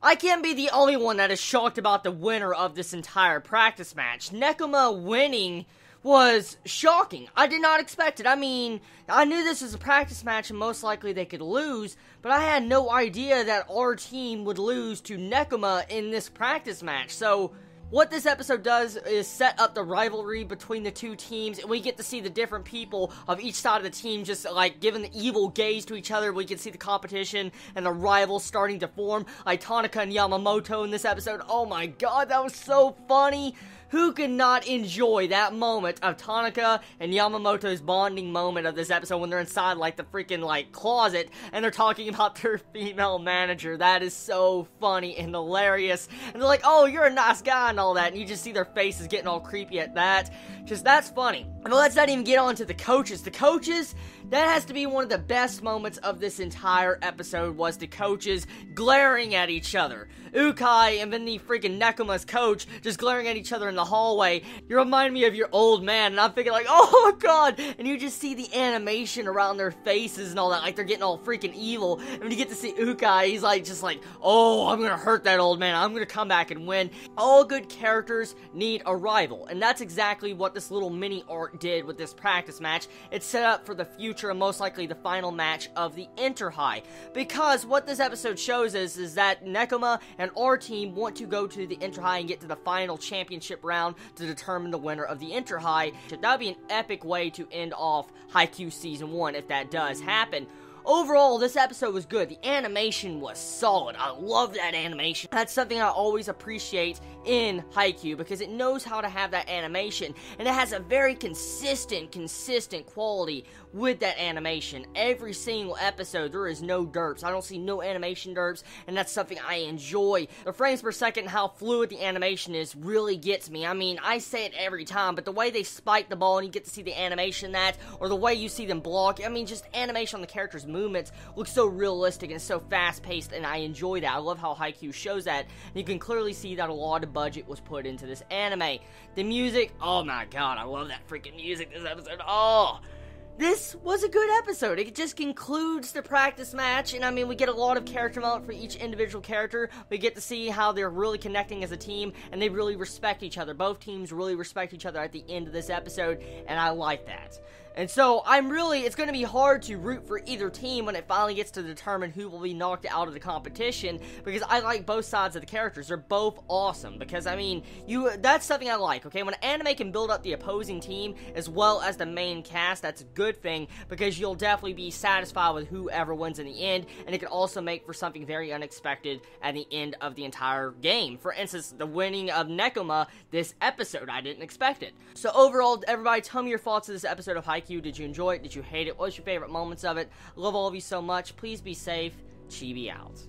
I can't be the only one that is shocked about the winner of this entire practice match. Nekoma winning was shocking. I did not expect it. I mean, I knew this was a practice match and most likely they could lose, but I had no idea that our team would lose to Nekoma in this practice match. So what this episode does is set up the rivalry between the two teams, and we get to see the different people of each side of the team just, like, giving the evil gaze to each other. We can see the competition and the rivals starting to form, like Tanaka and Yamamoto in this episode. Oh my god, that was so funny! Who could not enjoy that moment of Tanaka and Yamamoto's bonding moment of this episode when they're inside, like, the freaking, like, closet, and they're talking about their female manager? That is so funny and hilarious. And they're like, oh, you're a nice guy and all that, and you just see their faces getting all creepy at that. Just, that's funny. But let's not even get on to the coaches. The coaches, that has to be one of the best moments of this entire episode, was the coaches glaring at each other. Ukai and then the freaking Nekoma's coach just glaring at each other in the hallway. You remind me of your old man, and I'm thinking like, oh my god, and you just see the animation around their faces and all that, like they're getting all freaking evil. And when you get to see Ukai, he's like, just like, oh, I'm gonna hurt that old man, I'm gonna come back and win. All good characters need a rival, and that's exactly what this little mini arc did with this practice match. It's set up for the future and most likely the final match of the Inter-High, because what this episode shows us is that Nekoma and our team want to go to the Inter-High and get to the final championship round to determine the winner of the Inter-High. That would be an epic way to end off Haikyuu Season 1 if that does happen. Overall, this episode was good. The animation was solid. I love that animation. That's something I always appreciate in Haikyuu, because it knows how to have that animation, and it has a very consistent quality with that animation. Every single episode, there is no derps. I don't see no animation derps, and that's something I enjoy. The frames per second, how fluid the animation is, really gets me. I mean, I say it every time, but the way they spike the ball and you get to see the animation that, or the way you see them block, I mean, just animation on the characters' movements looks so realistic and so fast-paced, and I enjoy that. I love how Haikyuu shows that, and you can clearly see that a lot of budget was put into this anime. The music, oh my god, I love that freaking music this episode. Oh, this was a good episode. It just concludes the practice match, and I mean, we get a lot of character development for each individual character. We get to see how they're really connecting as a team, and they really respect each other. Both teams really respect each other at the end of this episode, and I like that. And so, it's going to be hard to root for either team when it finally gets to determine who will be knocked out of the competition, because I like both sides of the characters. They're both awesome, because, I mean, that's something I like, okay? When an anime can build up the opposing team as well as the main cast, that's a good thing, because you'll definitely be satisfied with whoever wins in the end, and it can also make for something very unexpected at the end of the entire game. For instance, the winning of Nekoma this episode, I didn't expect it. So overall, everybody, tell me your thoughts of this episode of Haikyuu. Did you enjoy it? Did you hate it? What was your favorite moments of it? Love all of you so much. Please be safe. Chibi out.